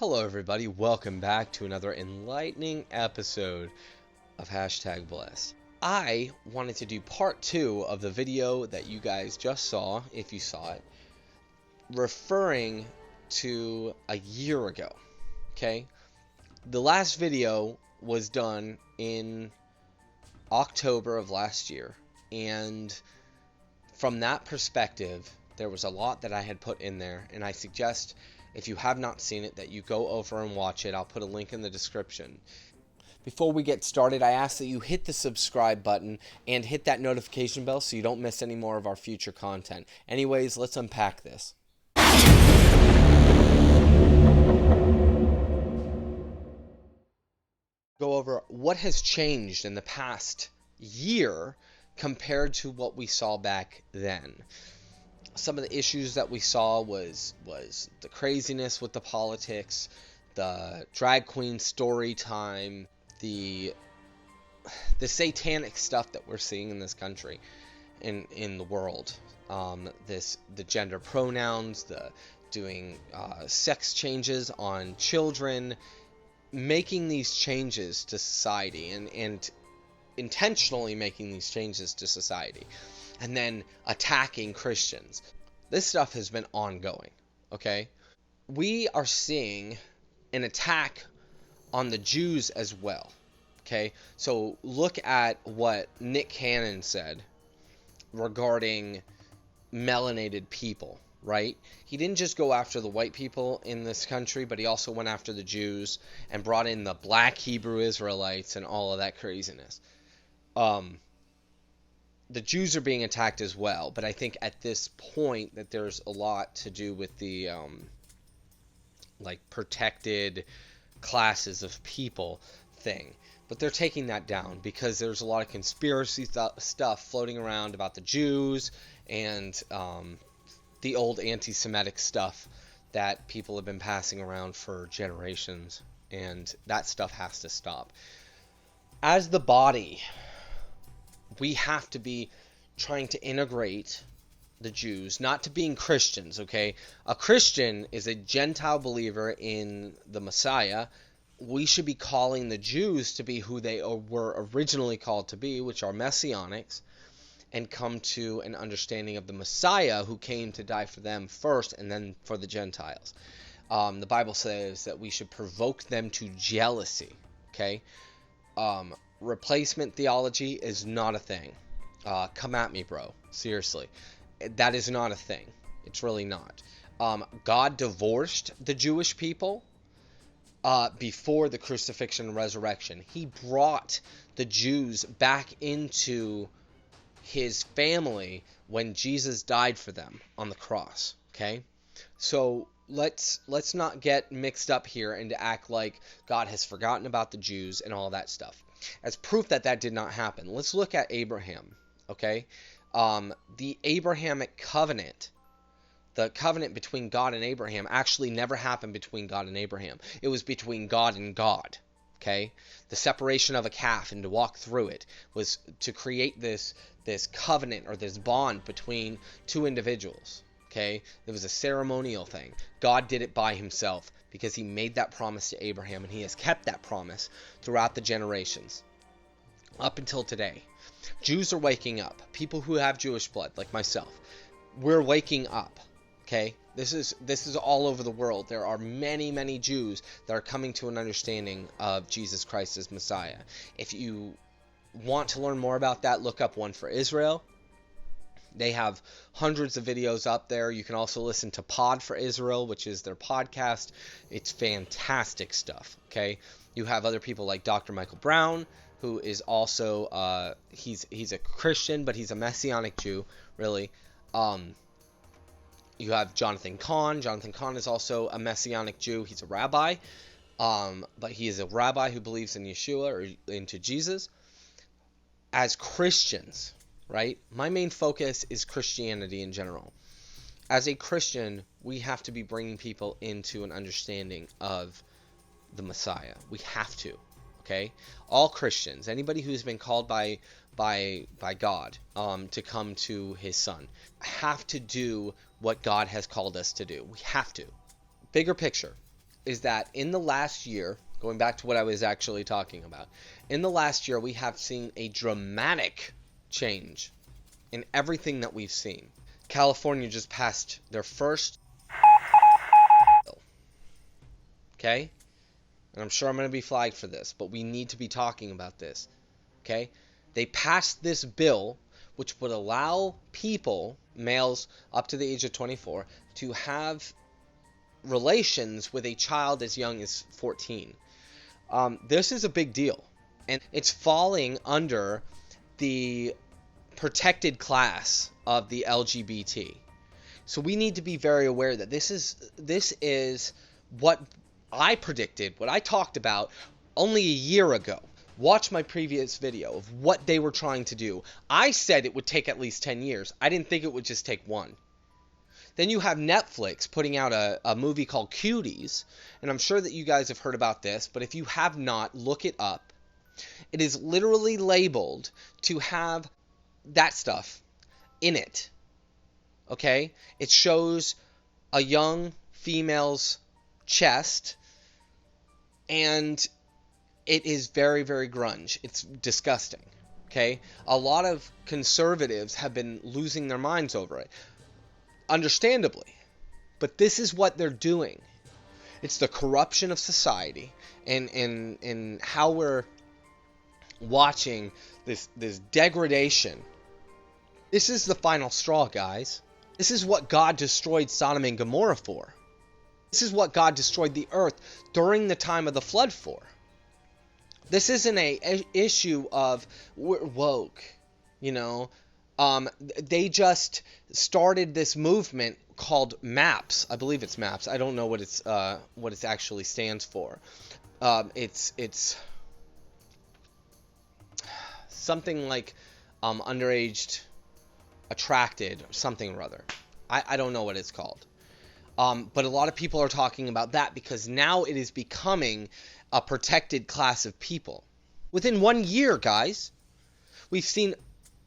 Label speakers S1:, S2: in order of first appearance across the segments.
S1: Hello everybody, welcome back to another enlightening episode of #Blessed. I wanted to do part 2 of the video that you guys just saw, if you saw it, referring to a year ago, okay? The last video was done in October of last year, and from that perspective, there was a lot that I had put in there, and I suggest if you have not seen it that you go over and watch it. I'll put a link in the description. Before we get started, I ask that you hit the subscribe button and hit that notification bell so you don't miss any more of our future content. Anyways, let's unpack this. Go over what has changed in the past year compared to what we saw back then. Some of the issues that we saw was the craziness with the politics, the drag queen story time, the satanic stuff that we're seeing in this country, in the world. The gender pronouns, the doing sex changes on children, making these changes to society and intentionally making these changes to society, and then attacking Christians. This stuff has been ongoing, okay? We are seeing an attack on the Jews as well, okay? So look at what Nick Cannon said regarding melanated people, right? He didn't just go after the white people in this country, but he also went after the Jews and brought in the black Hebrew Israelites and all of that craziness. The Jews are being attacked as well, but I think at this point that there's a lot to do with the protected classes of people thing. But they're taking that down because there's a lot of conspiracy stuff floating around about the Jews and the old anti-Semitic stuff that people have been passing around for generations, and that stuff has to stop. As the body, we have to be trying to integrate the Jews, not to being Christians, okay? A Christian is a Gentile believer in the Messiah. We should be calling the Jews to be who they were originally called to be, which are Messianics, and come to an understanding of the Messiah who came to die for them first and then for the Gentiles. The Bible says that we should provoke them to jealousy, okay? Replacement theology is not a thing. Come at me, bro. Seriously. That is not a thing. It's really not. God divorced the Jewish people before the crucifixion and resurrection. He brought the Jews back into his family when Jesus died for them on the cross. Okay? So let's not get mixed up here and to act like God has forgotten about the Jews and all that stuff. As proof that that did not happen, let's look at Abraham, okay? The Abrahamic covenant, the covenant between God and Abraham, actually never happened between God and Abraham. It was between God and God, okay? The separation of a calf and to walk through it was to create this covenant or this bond between two individuals, okay? It was a ceremonial thing. God did it by himself, because he made that promise to Abraham, and he has kept that promise throughout the generations, up until today. Jews are waking up. People who have Jewish blood, like myself, we're waking up, okay? This is all over the world. There are many, many Jews that are coming to an understanding of Jesus Christ as Messiah. If you want to learn more about that, look up One for Israel. They have hundreds of videos up there. You can also listen to Pod for Israel, which is their podcast. It's fantastic stuff, okay? You have other people like Dr. Michael Brown, who is also, he's a Christian, but he's a Messianic Jew, really. You have Jonathan Cahn. Jonathan Cahn is also a Messianic Jew. He's a rabbi, but he is a rabbi who believes in Yeshua or into Jesus. As Christians, right? My main focus is Christianity in general. As a Christian, we have to be bringing people into an understanding of the Messiah. We have to, okay? All Christians, anybody who's been called by God to come to his son, have to do what God has called us to do. We have to. Bigger picture. is that in the last year, going back to what I was actually talking about, in the last year we have seen a dramatic change in everything that we've seen. California just passed their first bill, okay? And I'm sure I'm going to be flagged for this, but we need to be talking about this, okay? They passed this bill which would allow people, males up to the age of 24, to have relations with a child as young as 14. This is a big deal, and it's falling under the protected class of the LGBT. So we need to be very aware that this is what I predicted, what I talked about only a year ago. Watch my previous video of what they were trying to do. I said it would take at least 10 years. I didn't think it would just take one. Then you have Netflix putting out a movie called Cuties, and I'm sure that you guys have heard about this, but if you have not, look it up. It is literally labeled to have that stuff in it, okay? It shows a young female's chest, and it is very, very grunge. It's disgusting, okay? A lot of conservatives have been losing their minds over it. Understandably. But this is what they're doing. It's the corruption of society and how we're watching this degradation. This is the final straw, guys. This is what God destroyed Sodom and Gomorrah for. This is what God destroyed the earth during the time of the flood for. This isn't a issue of we're woke, you know. They just started this movement called MAPS. I believe it's MAPS. I don't know what it actually stands for. It's something like underage attracted or something or other. I don't know what it's called. But a lot of people are talking about that because now it is becoming a protected class of people. Within 1 year, guys, we've seen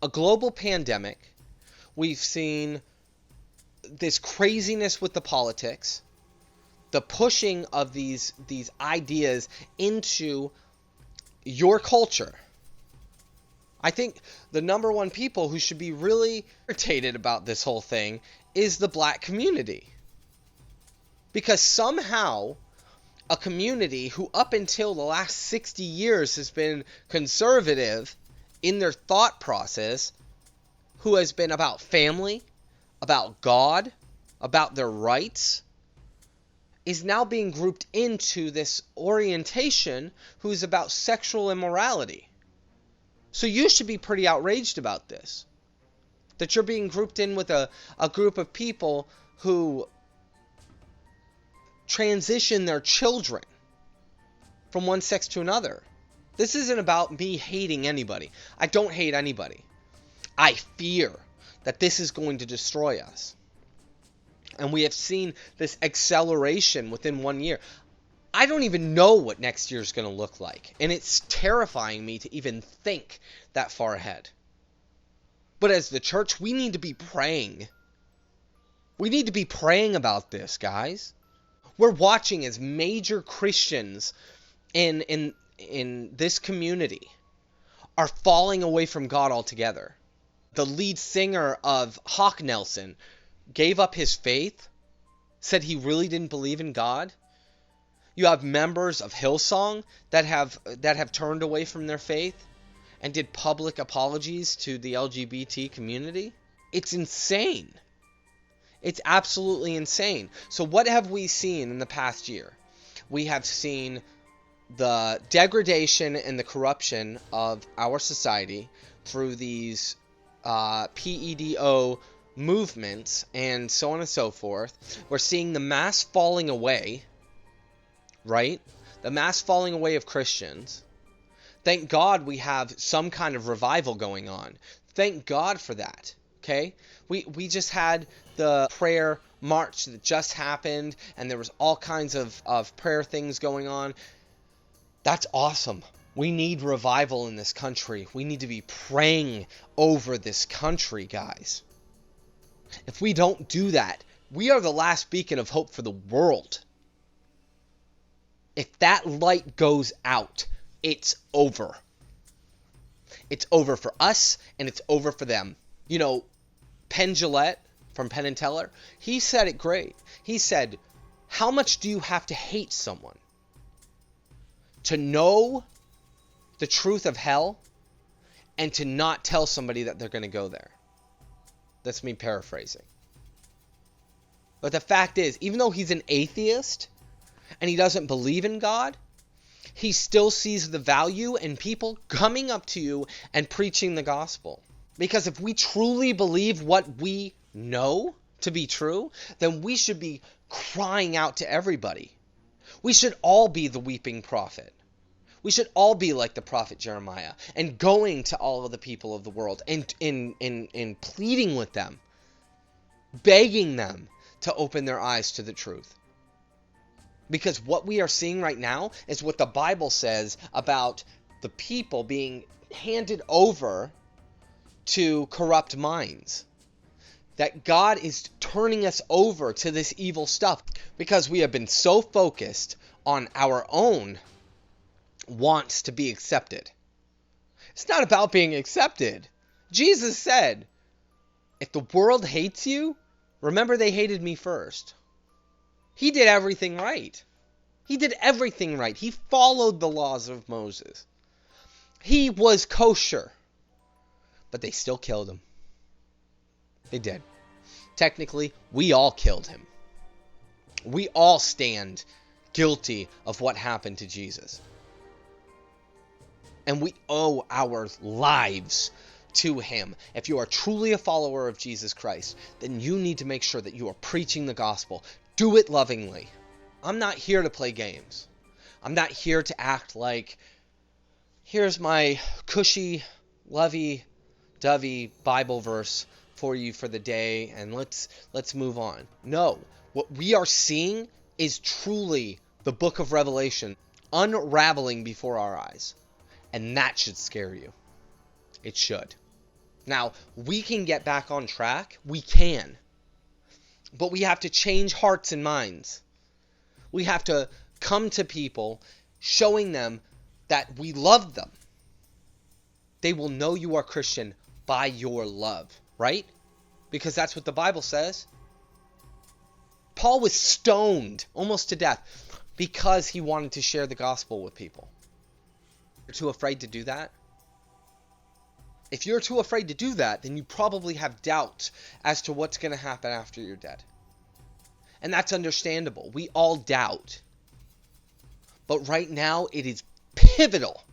S1: a global pandemic. We've seen this craziness with the politics, the pushing of these ideas into your culture. I think the number one people who should be really irritated about this whole thing is the black community. Because somehow a community who up until the last 60 years has been conservative in their thought process, who has been about family, about God, about their rights, is now being grouped into this orientation who's about sexual immorality. So you should be pretty outraged about this. That you're being grouped in with a group of people who transition their children from one sex to another. This isn't about me hating anybody. I don't hate anybody. I fear that this is going to destroy us. And we have seen this acceleration within 1 year. I don't even know what next year is going to look like. And it's terrifying me to even think that far ahead. But as the church, we need to be praying. We need to be praying about this, guys. We're watching as major Christians in this community are falling away from God altogether. The lead singer of Hawk Nelson gave up his faith, said he really didn't believe in God. You have members of Hillsong that have turned away from their faith and did public apologies to the LGBT community. It's insane. It's absolutely insane. So what have we seen in the past year? We have seen the degradation and the corruption of our society through these PEDO movements and so on and so forth. We're seeing the mass falling away, right? The mass falling away of Christians. Thank God we have some kind of revival going on. Thank God for that, okay? We just had the prayer march that just happened, and there was all kinds of prayer things going on. That's awesome. We need revival in this country. We need to be praying over this country, guys. If we don't do that, we are the last beacon of hope for the world. If that light goes out, it's over. It's over for us, and it's over for them. You know, Penn Jillette from Penn and Teller, he said it great. He said, how much do you have to hate someone to know the truth of hell and to not tell somebody that they're going to go there? That's me paraphrasing. But the fact is, even though he's an atheist and he doesn't believe in God, he still sees the value in people coming up to you and preaching the gospel. Because if we truly believe what we know to be true, then we should be crying out to everybody. We should all be the weeping prophet. We should all be like the prophet Jeremiah and going to all of the people of the world and in pleading with them, begging them to open their eyes to the truth. Because what we are seeing right now is what the Bible says about the people being handed over to corrupt minds. That God is turning us over to this evil stuff because we have been so focused on our own wants to be accepted. It's not about being accepted. Jesus said, if the world hates you, remember they hated me first. He did everything right. He did everything right. He followed the laws of Moses. He was kosher. But they still killed him. They did. Technically, we all killed him. We all stand guilty of what happened to Jesus. And we owe our lives to him. If you are truly a follower of Jesus Christ, then you need to make sure that you are preaching the gospel. Do it lovingly. I'm not here to play games. I'm not here to act like, here's my cushy, lovey-dovey Bible verse for you for the day, and let's move on. No, what we are seeing is truly the book of Revelation unraveling before our eyes. And that should scare you. It should. Now, we can get back on track. We can. But we have to change hearts and minds. We have to come to people showing them that we love them. They will know you are Christian by your love, right? Because that's what the Bible says. Paul was stoned almost to death because he wanted to share the gospel with people. You're too afraid to do that? If you're too afraid to do that, then you probably have doubt as to what's going to happen after you're dead. And that's understandable. We all doubt. But right now, it is pivotal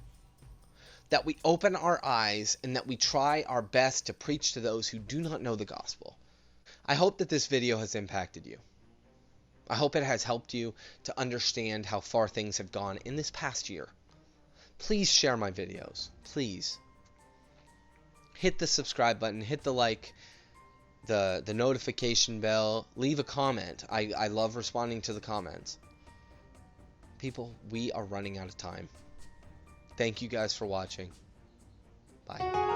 S1: that we open our eyes and that we try our best to preach to those who do not know the gospel. I hope that this video has impacted you. I hope it has helped you to understand how far things have gone in this past year. Please share my videos. Please. Hit the subscribe button. Hit the like. The notification bell. Leave a comment. I love responding to the comments. People, we are running out of time. Thank you guys for watching. Bye.